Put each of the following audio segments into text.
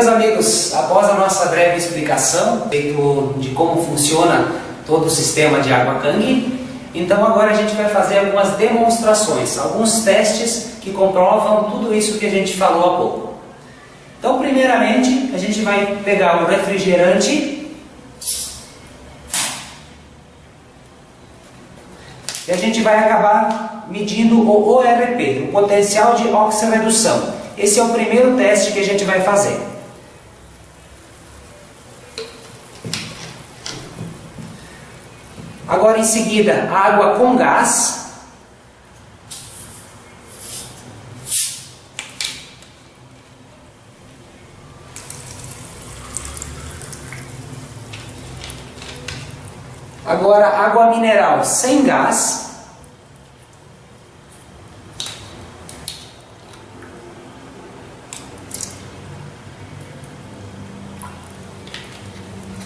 meus amigos, após a nossa breve explicação de como funciona todo o sistema de água Kangen, então agora a gente vai fazer algumas demonstrações, alguns testes que comprovam tudo isso que a gente falou há pouco. Então, primeiramente, a gente vai pegar o refrigerante e a gente vai acabar medindo o ORP, o potencial de oxirredução. Esse é o primeiro teste que a gente vai fazer. Agora, em seguida, água com gás. Agora, água mineral sem gás.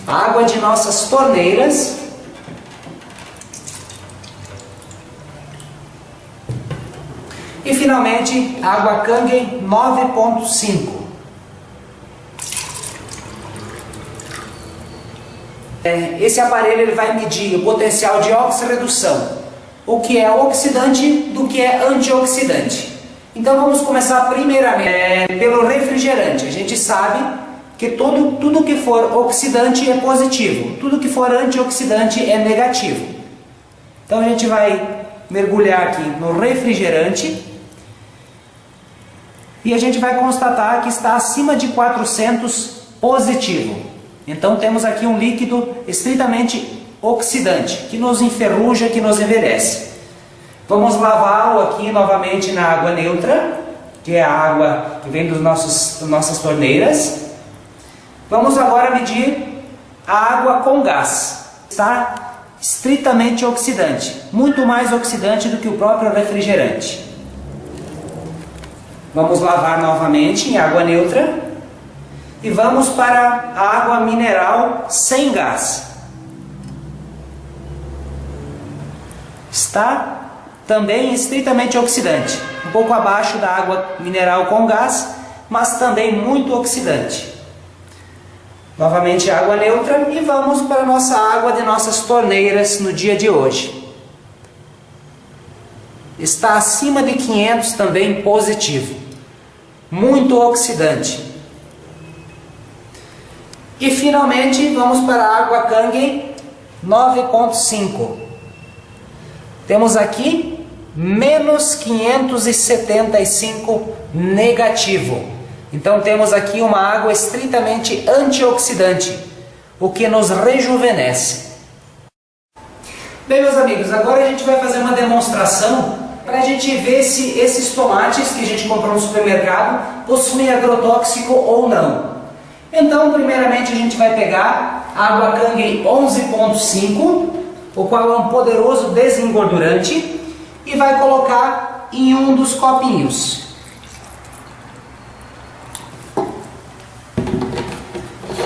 Água de nossas torneiras. E finalmente, água Kangen 9.5. Esse aparelho ele vai medir o potencial de oxirredução, o que é oxidante do que é antioxidante. Então vamos começar primeiramente pelo refrigerante. A gente sabe que tudo que for oxidante é positivo, tudo que for antioxidante é negativo. Então a gente vai mergulhar aqui no refrigerante e a gente vai constatar que está acima de 400 positivo. Então temos aqui um líquido estritamente oxidante, que nos enferruja, que nos envelhece. Vamos lavá-lo aqui novamente na água neutra, que é a água que vem das nossas torneiras. Vamos agora medir a água com gás. Está estritamente oxidante, muito mais oxidante do que o próprio refrigerante. Vamos lavar novamente em água neutra e vamos para a água mineral sem gás. Está também estritamente oxidante, um pouco abaixo da água mineral com gás, mas também muito oxidante. Novamente água neutra e vamos para a nossa água de nossas torneiras no dia de hoje. Está acima de 500 também positivo, muito oxidante. E finalmente vamos para a água Kangen 9.5. Temos aqui menos 575 negativo. Então temos aqui uma água estritamente antioxidante, o que nos rejuvenesce. Bem, meus amigos, agora a gente vai fazer uma demonstração para a gente ver se esses tomates que a gente comprou no supermercado possuem agrotóxico ou não. Então, primeiramente a gente vai pegar a água Kangen 11.5, o qual é um poderoso desengordurante, e vai colocar em um dos copinhos.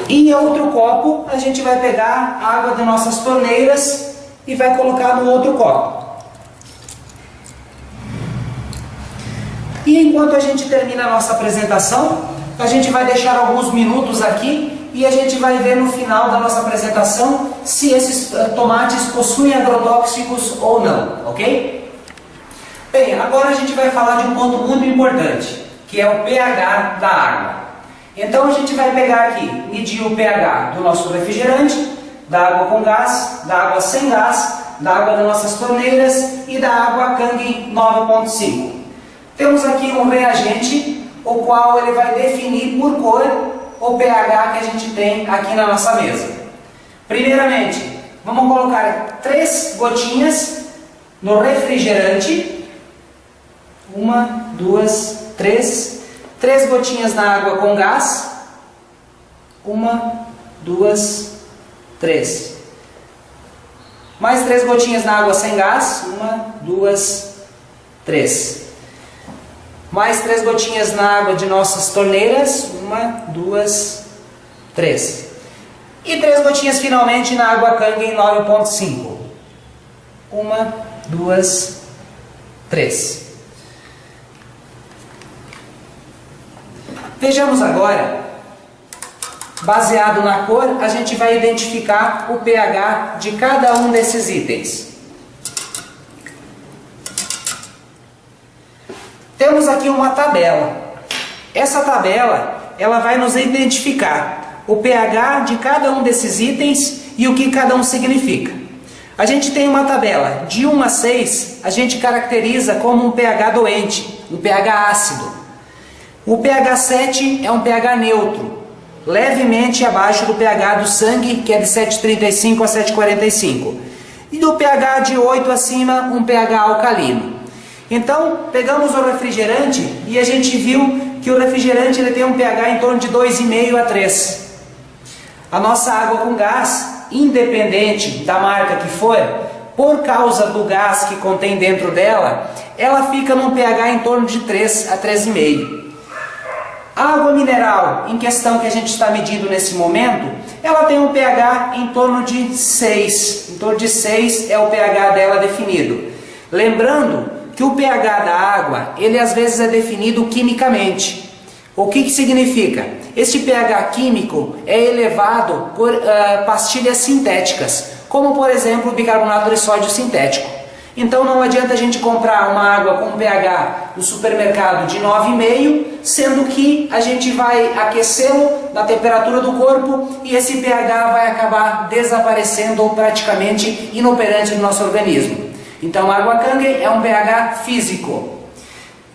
E em outro copo, a gente vai pegar a água das nossas torneiras e vai colocar no outro copo. E enquanto a gente termina a nossa apresentação, a gente vai deixar alguns minutos aqui e a gente vai ver no final da nossa apresentação se esses tomates possuem agrotóxicos ou não, ok? Bem, agora a gente vai falar de um ponto muito importante, que é o pH da água. Então a gente vai pegar aqui, medir o pH do nosso refrigerante, da água com gás, da água sem gás, da água das nossas torneiras e da água Kangen 9.5. Temos aqui um reagente, o qual ele vai definir por cor o pH que a gente tem aqui na nossa mesa. Primeiramente, vamos colocar 3 gotinhas no refrigerante. 1, 2, 3. 3 gotinhas na água com gás. 1, 2, 3. Mais 3 gotinhas na água sem gás. 1, 2, 3. Mais 3 gotinhas na água de nossas torneiras. 1, 2, 3. E 3 gotinhas finalmente na água Kangen 9.5. 1, 2, 3. Vejamos agora baseado na cor, a gente vai identificar o pH de cada um desses itens. Temos aqui uma tabela. Essa tabela, ela vai nos identificar o pH de cada um desses itens e o que cada um significa. A gente tem uma tabela de 1 a 6, a gente caracteriza como um pH doente, um pH ácido. O pH 7 é um pH neutro, levemente abaixo do pH do sangue, que é de 7,35 a 7,45. E do pH de 8 acima, um pH alcalino. Então, pegamos o refrigerante e a gente viu que o refrigerante ele tem um pH em torno de 2,5 a 3. A nossa água com gás, independente da marca que for, por causa do gás que contém dentro dela, ela fica num pH em torno de 3 a 3,5. A água mineral, em questão que a gente está medindo nesse momento, ela tem um pH em torno de 6. Em torno de 6 é o pH dela definido. Lembrando que o pH da água, ele às vezes é definido quimicamente. O que significa? Este pH químico é elevado por pastilhas sintéticas, como por exemplo o bicarbonato de sódio sintético. Então não adianta a gente comprar uma água com pH no supermercado de 9,5, sendo que a gente vai aquecê-lo na temperatura do corpo e esse pH vai acabar desaparecendo ou praticamente inoperante no nosso organismo. Então a água Kangen é um pH físico.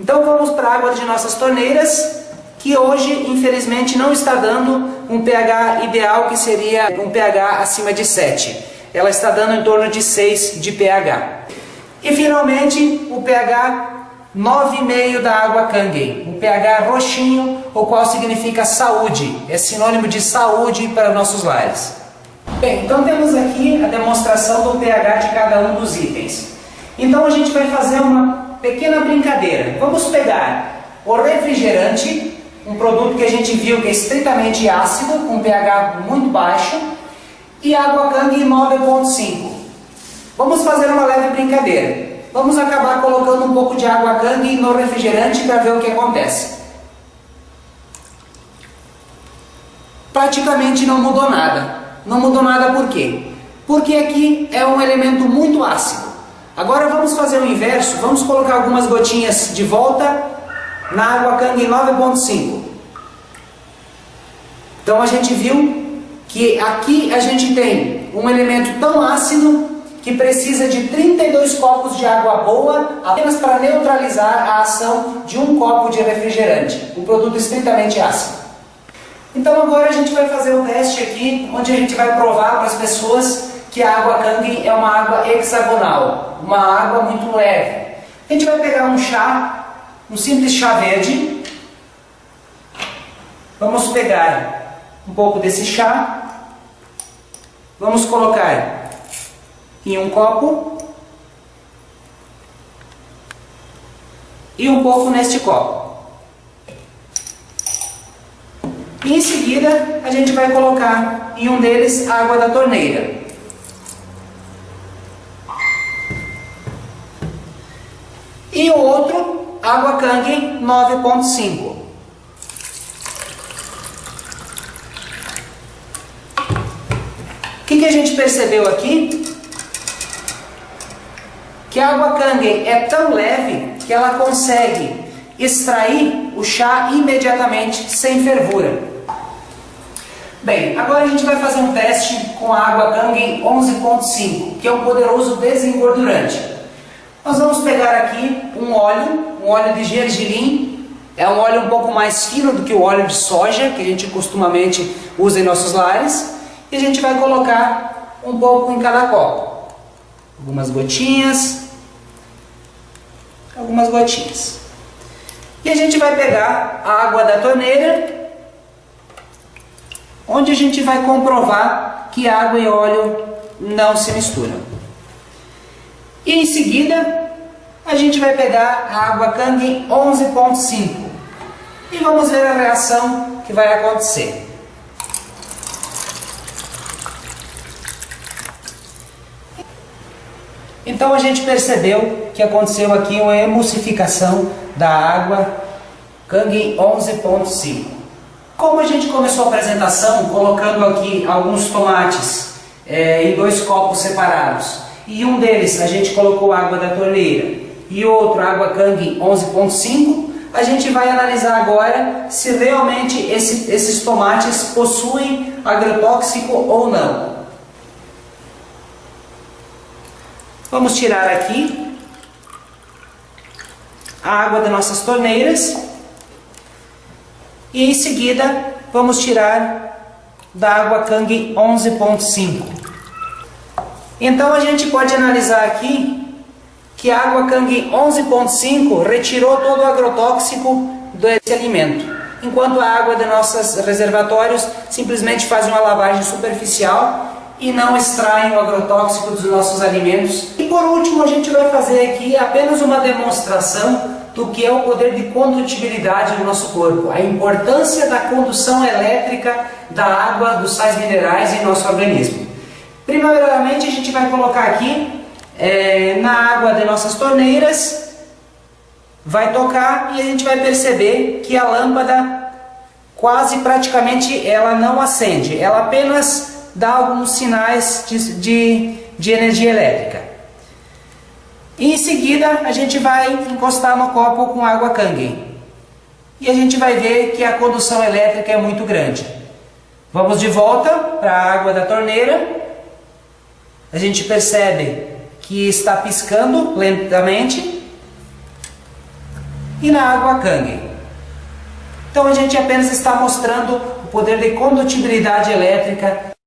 Então vamos para a água de nossas torneiras, que hoje infelizmente não está dando um pH ideal, que seria um pH acima de 7. Ela está dando em torno de 6 de pH. E finalmente o pH 9,5 da água Kangen, um pH roxinho, o qual significa saúde, é sinônimo de saúde para nossos lares. Bem, então temos aqui a demonstração do pH de cada um dos itens. Então a gente vai fazer uma pequena brincadeira. Vamos pegar o refrigerante, um produto que a gente viu que é estritamente ácido, com pH muito baixo, e água Kangen 9,5. Vamos fazer uma leve brincadeira. Vamos acabar colocando um pouco de água Kangen no refrigerante para ver o que acontece. Praticamente não mudou nada. Não mudou nada por quê? Porque aqui é um elemento muito ácido. Agora vamos fazer o inverso. Vamos colocar algumas gotinhas de volta na água Kangen 9,5. Então a gente viu que aqui a gente tem um elemento tão ácido que precisa de 32 copos de água boa apenas para neutralizar a ação de um copo de refrigerante, um produto estritamente ácido. Então agora a gente vai fazer um teste aqui, onde a gente vai provar para as pessoas que a água Kangen é uma água hexagonal, uma água muito leve. A gente vai pegar um chá, um simples chá verde. Vamos pegar um pouco desse chá, vamos colocar em um copo e um pouco neste copo. E em seguida a gente vai colocar em um deles a água da torneira. E o outro, água Kangen 9,5. O que a gente percebeu aqui? Que a água Kangen é tão leve que ela consegue extrair o chá imediatamente, sem fervura. Bem, agora a gente vai fazer um teste com a água Kangen 11,5, que é um poderoso desengordurante. Nós vamos pegar aqui um óleo de gergelim. É um óleo um pouco mais fino do que o óleo de soja, que a gente costumamente usa em nossos lares. E a gente vai colocar um pouco em cada copo. Algumas gotinhas. E a gente vai pegar a água da torneira, onde a gente vai comprovar que água e óleo não se misturam. E em seguida, a gente vai pegar a água Kangen 11,5 e vamos ver a reação que vai acontecer. Então a gente percebeu que aconteceu aqui uma emulsificação da água Kangen 11,5. Como a gente começou a apresentação colocando aqui alguns tomates em 2 copos separados, e um deles a gente colocou água da torneira e outro água Kang 11.5, a gente vai analisar agora se realmente esses tomates possuem agrotóxico ou não. Vamos tirar aqui a água das nossas torneiras e em seguida vamos tirar da água Kang 11.5. Então a gente pode analisar aqui que a água Kang 11.5 retirou todo o agrotóxico desse alimento, enquanto a água de nossos reservatórios simplesmente faz uma lavagem superficial e não extraem o agrotóxico dos nossos alimentos. E por último a gente vai fazer aqui apenas uma demonstração do que é o poder de condutibilidade do nosso corpo, a importância da condução elétrica da água, dos sais minerais em nosso organismo. Primeiramente a gente vai colocar aqui na água de nossas torneiras, vai tocar e a gente vai perceber que a lâmpada quase praticamente ela não acende, ela apenas dá alguns sinais de energia elétrica. E em seguida a gente vai encostar no copo com água Kang e a gente vai ver que a condução elétrica é muito grande. Vamos de volta para a água da torneira, a gente percebe que está piscando lentamente, e na água Kang. Então a gente apenas está mostrando o poder de condutibilidade elétrica